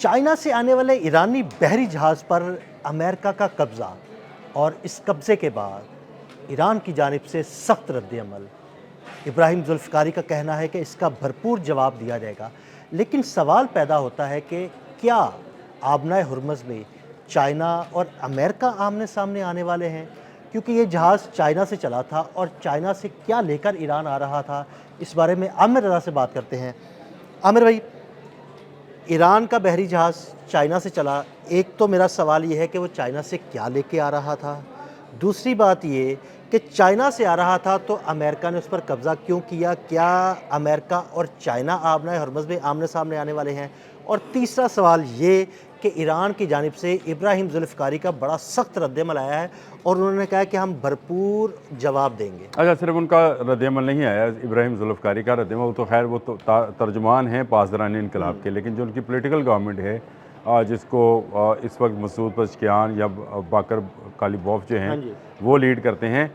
China से आने वाले ईरानी बहरी जहाज़ पर अमेरिका का कब्ज़ा और इस कब्ज़े के बाद ईरान की जानिब से सख्त रद्द-ए-अमल। इब्राहिम जुल्फ़िकारी का कहना है कि इसका भरपूर जवाब दिया जाएगा, लेकिन सवाल पैदा होता है कि क्या आबनाए हुर्मुज़ में चाइना और अमेरिका आमने-सामने आने वाले हैं? क्योंकि ये जहाज़ चाइना से चला था और चाइना से क्या लेकर ईरान आ रहा था, इस बारे में आमिर रज़ा से बात करते हैं। आमिर भाई, ईरान का बहरी जहाज़ चाइना से चला, एक तो मेरा सवाल ये है कि वो चाइना से क्या लेके आ रहा था? दूसरी बात ये कि चाइना से आ रहा था तो अमेरिका ने उस पर कब्ज़ा क्यों किया? क्या अमेरिका और चाइना आबनाए हुर्मुज़ में आमने-सामने आने वाले हैं? और तीसरा सवाल ये कि ईरान की जानिब से इब्राहिम जुल्फ़िकारी का बड़ा सख्त रद्द-ए-अमल आया है और उन्होंने कहा है कि हम भरपूर जवाब देंगे। अच्छा, सिर्फ उनका रद्द-ए-अमल नहीं आया इब्राहिम जुल्फ़िकारी का रद्द-ए-अमल, तो खैर वो तो तर्जुमान हैं पासदारान इनकलाब के, लेकिन जो उनकी पॉलिटिकल गवर्नमेंट है जिसको इस वक्त मसूद पज़ेश्कियान या बाकर कालिबॉफ जो हैं वो लीड करते हैं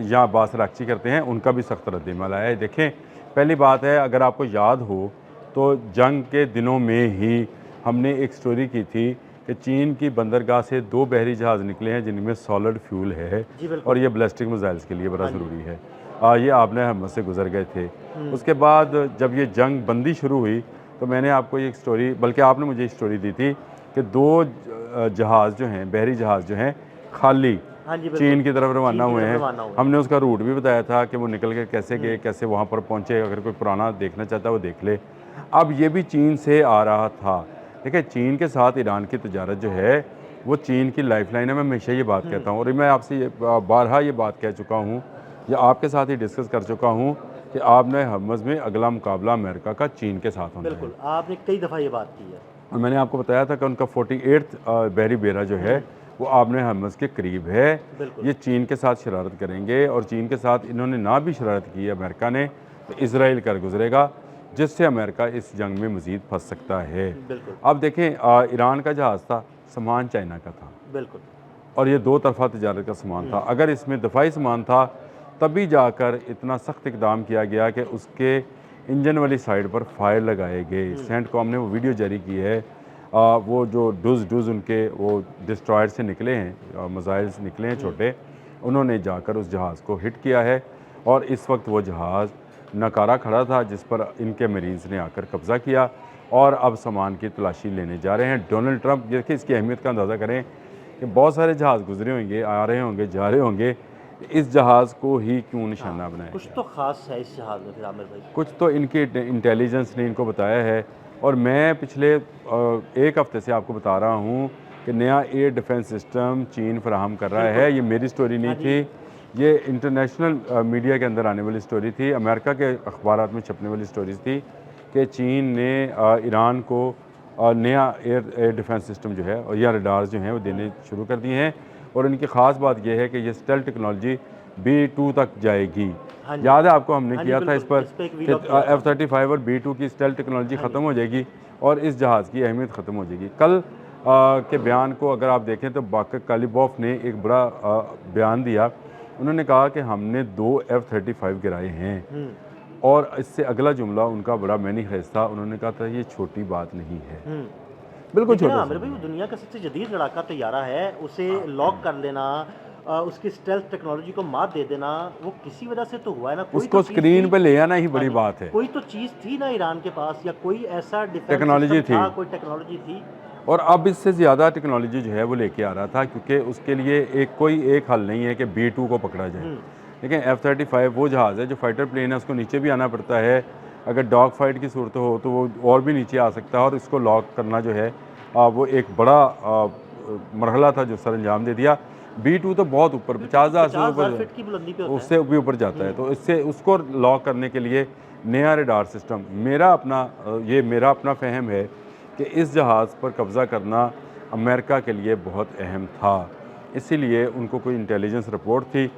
या अब्बास अराग़ची करते हैं, उनका भी सख्त रद्द-ए-अमल आया है। देखें, पहली बात है, अगर आपको याद हो तो जंग के दिनों में ही हमने एक स्टोरी की थी कि चीन की बंदरगाह से 2 बहरी जहाज़ निकले हैं जिनमें सॉलिड फ्यूल है और ये बैलिस्टिक मिसाइल्स के लिए बड़ा ज़रूरी है। ये आबनाए हुर्मुज़ से गुजर गए थे। उसके बाद जब ये जंग बंदी शुरू हुई तो मैंने आपको एक स्टोरी, बल्कि आपने मुझे एक स्टोरी दी थी कि 2 जहाज़ जो हैं, बहरी जहाज़ जो हैं, खाली चीन की तरफ रवाना हुए हैं। हमने उसका रूट भी बताया था कि वो निकल के कैसे गए, कैसे वहाँ पर पहुँचे। अगर कोई पुराना देखना चाहता है वो देख ले। अब ये भी चीन से आ रहा था। देखिए, चीन के साथ ईरान की तजारत जो है वो चीन की लाइफलाइन है। मैं हमेशा ये बात कहता हूँ और मैं आपसे बारहा ये बात कह चुका हूँ या आपके साथ ही डिस्कस कर चुका हूँ कि आबनाए हुर्मुज़ में अगला मुकाबला अमेरिका का चीन के साथ होना है। बिल्कुल, आपने कई दफ़ा ये बात की है और मैंने आपको बताया था कि उनका 48th बहरी बेड़ा जो है वो आबनाए हुर्मुज़ के करीब है। ये चीन के साथ शरारत करेंगे और चीन के साथ इन्होंने ना भी शरारत की अमेरिका ने तो इसराइल कर गुजरेगा, जिससे अमेरिका इस जंग में मज़ीद फंस सकता है। अब देखें, ईरान का जहाज़ था, सामान चाइना का था। बिल्कुल। और ये 2 तरफ़ा तजारत का सामान था। अगर इसमें दफ़ाई सामान था तभी जाकर इतना सख्त इक़दाम किया गया कि उसके इंजन वाली साइड पर फायर लगाए गए। सेंटकॉम ने वो वीडियो जारी की है। वो जो डुज़ उनके वो डिस्ट्रॉयर से निकले हैं, मिसाइल्स निकले हैं छोटे, उन्होंने जाकर उस जहाज़ को हिट किया है और इस वक्त वो जहाज़ नकारा खड़ा था जिस पर इनके मरीन्स ने आकर कब्ज़ा किया और अब सामान की तलाशी लेने जा रहे हैं। डोनाल्ड ट्रंप, देखिए इसकी अहमियत का अंदाज़ा करें कि बहुत सारे जहाज़ गुजरे होंगे, आ रहे होंगे, जा रहे होंगे, इस जहाज़ को ही क्यों निशाना बनाया? कुछ तो ख़ास है इस जहाज़ में फिर आमिर भाई। कुछ तो इनकी इंटेलिजेंस ने इनको बताया है और मैं पिछले 1 हफ़्ते से आपको बता रहा हूँ कि नया एयर डिफेंस सिस्टम चीन फराहम कर रहा है। ये मेरी स्टोरी नहीं थी, ये इंटरनेशनल मीडिया के अंदर आने वाली स्टोरी थी, अमेरिका के अखबारात में छपने वाली स्टोरीज़ थी कि चीन ने ईरान को नया एयर डिफेंस सिस्टम जो है और या रडार्स जो हैं वो देने शुरू कर दिए हैं। और इनकी ख़ास बात यह है कि ये स्टेल्थ टेक्नोलॉजी B2 तक जाएगी। याद है आपको, हमने किया था इस पर कि F-35 और B2 की स्टेल्थ टेक्नोलॉजी ख़त्म हो जाएगी और इस जहाज़ की अहमियत ख़त्म हो जाएगी। कल के बयान को अगर आप देखें तो बाकर कालिबॉफ ने एक बड़ा बयान दिया। उन्होंने कहा कि हमने 2 F-35 गिराए हैं और इससे अगला जुमला उनका बड़ा मैनिफेस्ट था। उन्होंने कहा था ये छोटी बात नहीं है। बिल्कुल छोटा आमिर भाई, वो दुनिया का सबसे जदीद लड़ाका तैयारा है, उसे लॉक कर लेना, उसकी स्टेल्थ टेक्नोलॉजी को मात दे देना, वो किसी वजह से तो हुआ है ना। कोई उसको तो स्क्रीन पे ले आना ही बड़ी बात है। कोई तो चीज़ थी ना ईरान के पास, या कोई ऐसा टेक्नोलॉजी थी, कोई टेक्नोलॉजी थी और अब इससे ज़्यादा टेक्नोलॉजी जो है वो लेके आ रहा था, क्योंकि उसके लिए कोई एक हल नहीं है कि B2 को पकड़ा जाए। लेकिन F-35 वो जहाज़ है जो फाइटर प्लेन है, उसको नीचे भी आना पड़ता है। अगर डॉग फाइट की सूरत हो तो वो और भी नीचे आ सकता है और इसको लॉक करना जो है वो एक बड़ा मरहला था जो सर अंजाम दे दिया। B2 तो बहुत ऊपर 50,000 से ऊपर, उससे भी ऊपर जाता है। तो इससे उसको लॉक करने के लिए नया रडार सिस्टम, मेरा अपना फ़हम है कि इस जहाज़ पर कब्ज़ा करना अमेरिका के लिए बहुत अहम था। इसीलिए उनको कोई इंटेलिजेंस रिपोर्ट थी।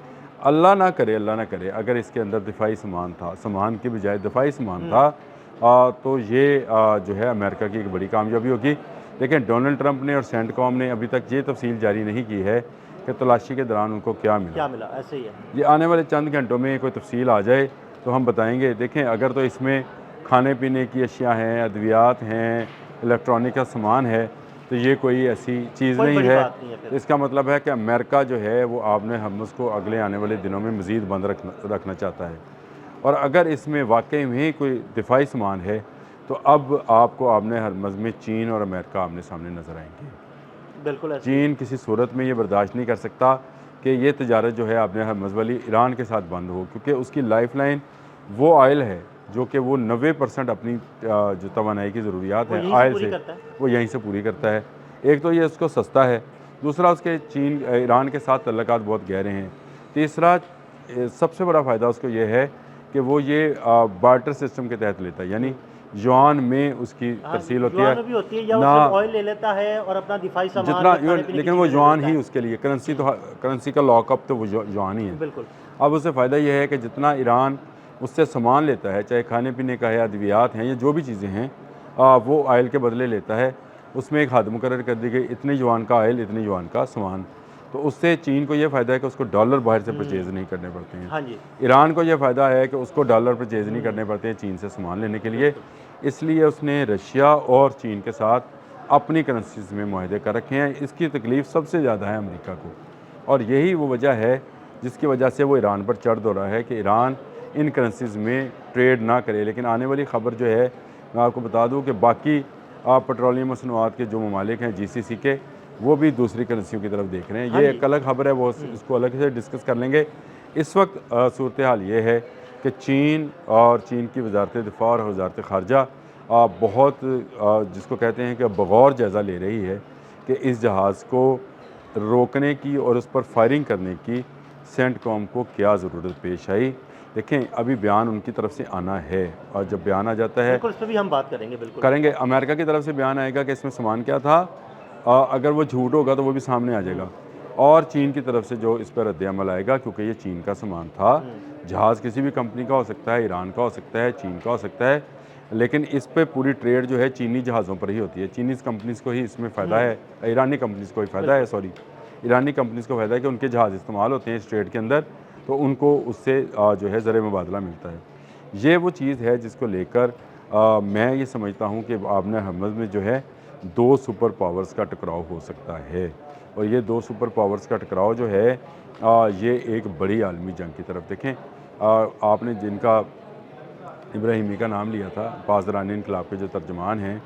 अल्लाह ना करे अगर इसके अंदर दिफाई सामान था, सामान की बजाय दिफाई सामान था, तो ये जो है अमेरिका की एक बड़ी कामयाबी होगी। लेकिन डोनाल्ड ट्रंप ने और सेंटकॉम ने अभी तक ये तफसील जारी नहीं की है कि तलाशी के दौरान उनको क्या मिला। ऐसे ही है। ये आने वाले चंद घंटों में कोई तफसील आ जाए तो हम बताएंगे। देखें, अगर तो इसमें खाने पीने की अशिया हैं, अद्वियात हैं, इलेक्ट्रॉनिक का सामान है, तो ये कोई ऐसी चीज़ कोई नहीं बड़ी है। बात नहीं है फिर। इसका मतलब है कि अमेरिका जो है वो आपने हरमुज़ को अगले आने वाले दिनों में मज़ीद बंद रखना चाहता है। और अगर इसमें वाकई में कोई दिफाई सामान है, तो अब आपको आपने हरमुज़ में चीन और अमेरिका आमने सामने नज़र आएंगे। बिल्कुल ऐसे ही। चीन किसी सूरत में ये बर्दाश्त नहीं कर सकता कि ये तजारत जो है आपने हरमुज़ वाली ईरान के साथ बंद हो, क्योंकि उसकी लाइफलाइन वो ऑयल है जो कि वो 90% अपनी जो तवानाई की ज़रूरियात वो है यहीं से ऑयल पूरी से, करता है। वो यहीं से पूरी करता है। एक तो ये उसको सस्ता है, दूसरा उसके चीन ईरान के साथ तल्लुकात बहुत गहरे हैं, तीसरा सबसे बड़ा फ़ायदा उसको ये है कि वो ये बार्टर सिस्टम के तहत लेता है, यानी युआन में उसकी हाँ, तरसील होती युआन है में भी होती है, या वो ना, सिर्फ ऑयल ले लेता है और अपना दिफाई सामान जितना या खाने पीने की लेकिन वो चीज़ें ले युआन लेता ही है। उसके लिए करेंसी, तो करेंसी का लॉकअप तो वो युआन ही है। बिल्कुल। अब उससे फ़ायदा ये है कि जितना ईरान उससे सामान लेता है, चाहे खाने पीने का है, अद्वियात हैं या जो भी चीज़ें हैं, वो ऑयल के बदले लेता है। उसमें एक हद मुकर्रर कर दी गई, इतने युआन का ऑयल, इतने युआन का सामान। तो उससे चीन को ये फ़ायदा है कि उसको डॉलर बाहर से परचेज़ नहीं करने पड़ते हैं। हाँ जी। ईरान को ये फ़ायदा है कि उसको डॉलर परचेज़ नहीं करने पड़ते हैं चीन से सामान लेने के लिए। इसलिए उसने रशिया और चीन के साथ अपनी करेंसीज़ में मुआहदे कर रखे हैं। इसकी तकलीफ़ सबसे ज़्यादा है अमेरिका को, और यही वो वजह है जिसकी वजह से वो ईरान पर चढ़ दौड़ा है कि ईरान इन करेंसीज़ में ट्रेड ना करे। लेकिन आने वाली ख़बर जो है, मैं आपको बता दूं कि बाकी पेट्रोलियम मसनूआत के जो ममालिक हैं GCC के, वो भी दूसरी करेंसियों की तरफ देख रहे हैं। हाँ ये जी। एक अलग ख़बर है, वो इसको अलग से डिस्कस कर लेंगे। इस वक्त सूरत हाल ये है कि चीन और चीन की वजारत दिफा और वजारत ख़ारजा बहुत जिसको कहते हैं कि बगौर जायज़ा ले रही है कि इस जहाज़ को रोकने की और उस पर फायरिंग करने की सेंटकॉम को क्या ज़रूरत पेश आई। देखें, अभी बयान उनकी तरफ से आना है, और जब बयान आ जाता है बिल्कुल, इस पे भी हम बात करेंगे, बिल्कुल। करेंगे। अमेरिका की तरफ से बयान आएगा कि इसमें सामान क्या था, अगर वो झूठ होगा तो वो भी सामने आ जाएगा। और चीन की तरफ से जो इस पर रद्द-ए-अमल आएगा, क्योंकि ये चीन का सामान था। जहाज़ किसी भी कंपनी का हो सकता है, ईरान का हो सकता है, चीन का हो सकता है, लेकिन इस पे पूरी ट्रेड जो है चीनी जहाज़ों पर ही होती है। चीनीज़ कंपनीज़ को ही इसमें फ़ायदा है, ईरानी कंपनीज़ को ही फ़ायदा है, सॉरी, ईरानी कंपनीज़ को फ़ायदा है कि उनके जहाज़ इस्तेमाल होते हैं इस ट्रेड के अंदर, तो उनको उससे जो है ज़र मुबादला मिलता है। ये वो चीज़ है जिसको लेकर मैं ये समझता हूँ कि आपने हरमुज़ में जो है 2 सुपर पावर्स का टकराव हो सकता है, और ये 2 सुपर पावर्स का टकराव जो है ये एक बड़ी आलमी जंग की तरफ देखें। आपने जिनका इब्राहिमी का नाम लिया था, पासदारानी इनकलाब के जो तर्जुमान हैं,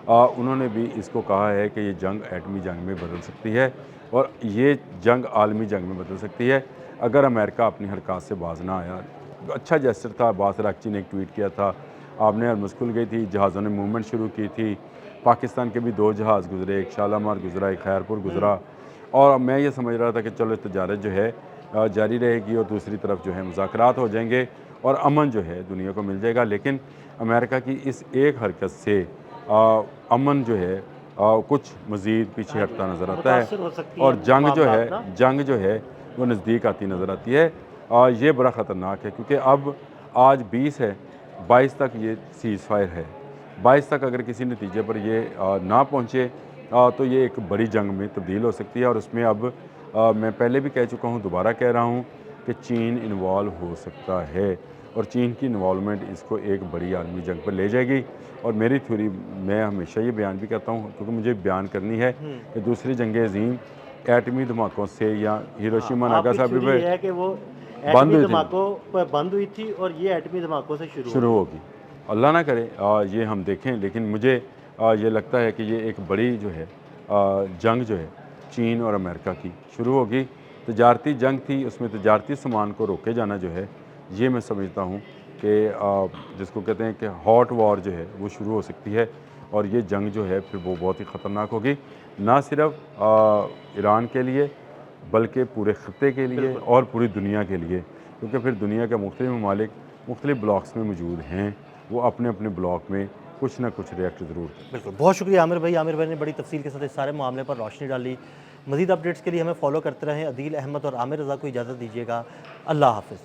उन्होंने भी इसको कहा है कि ये जंग एटमी जंग में बदल सकती है, और ये जंग आलमी जंग में बदल सकती है अगर अमेरिका अपनी हरकत से बाज ना आया। अच्छा जेस्चर था, बासर अराक़ची ने एक ट्वीट किया था, आपने हरमुज़ खुल गई थी, जहाज़ों ने मूवमेंट शुरू की थी, पाकिस्तान के भी 2 जहाज़ गुजरे, एक शालामार गुजरा, एक खैरपुर गुजरा, और मैं ये समझ रहा था कि चलो तजारत जो है जारी रहेगी, और दूसरी तरफ जो है मुज़ाकरात हो जाएंगे और अमन जो है दुनिया को मिल जाएगा। लेकिन अमेरिका की इस एक हरकत से अमन जो है कुछ मज़ीद पीछे हटता नज़र आता है, मुतासिर हो सकती है और जंग मामलात ना। जो है वो नज़दीक आती नज़र आती है। ये बड़ा ख़तरनाक है, क्योंकि अब आज 20 है, 22 तक ये सीज़ फायर है। 22 तक अगर किसी नतीजे पर ये ना पहुँचे तो ये एक बड़ी जंग में तब्दील हो सकती है, और उसमें अब मैं पहले भी कह चुका हूँ, दोबारा कह रहा हूँ कि चीन इन्वॉल्व हो सकता है, और चीन की इन्वॉल्वमेंट इसको एक बड़ी आलमी जंग पर ले जाएगी। और मेरी थ्योरी, मैं हमेशा ये बयान भी करता हूँ, क्योंकि मुझे बयान करनी है कि दूसरी जंग अज़ीम एटमी धमाकों से या हिरोशिमा आपकी नागासाकी थ्योरी पे ये है कि वो बंद एटमी हुई थी, धमाकों पर बंद हुई थी और ये एटमी धमाकों से शुरू शुरू हुई। होगी। अल्लाह ना करे ये हम देखें, लेकिन मुझे ये लगता है कि ये एक बड़ी जो है जंग जो है चीन और अमेरिका की शुरू होगी। तजारती जंग थी, उसमें तजारती सामान को रोके जाना जो है, ये मैं समझता हूँ कि जिसको कहते हैं कि हॉट वॉर जो है वो शुरू हो सकती है, और ये जंग जो है फिर वो बहुत ही ख़तरनाक होगी, ना सिर्फ ईरान के लिए बल्कि पूरे ख़त्े के लिए और पूरी दुनिया के लिए, क्योंकि फिर दुनिया के मुख्तलिफ ममालिक मुख्तलिफ ब्लॉक्स में मौजूद हैं, वो अपने अपने ब्लॉक में कुछ ना कुछ रिएक्ट ज़रूर करें। बिल्कुल, बहुत शुक्रिया आमिर भाई। आमिर भाई ने बड़ी तफसील के साथ इस सारे मामले पर रोशनी डाली। मज़ीद अपडेट्स के लिए हमें फॉलो करते रहें। अदील अहमद और आमिर रज़ा को इजाज़त दीजिएगा। अल्लाह हाफ़िज़।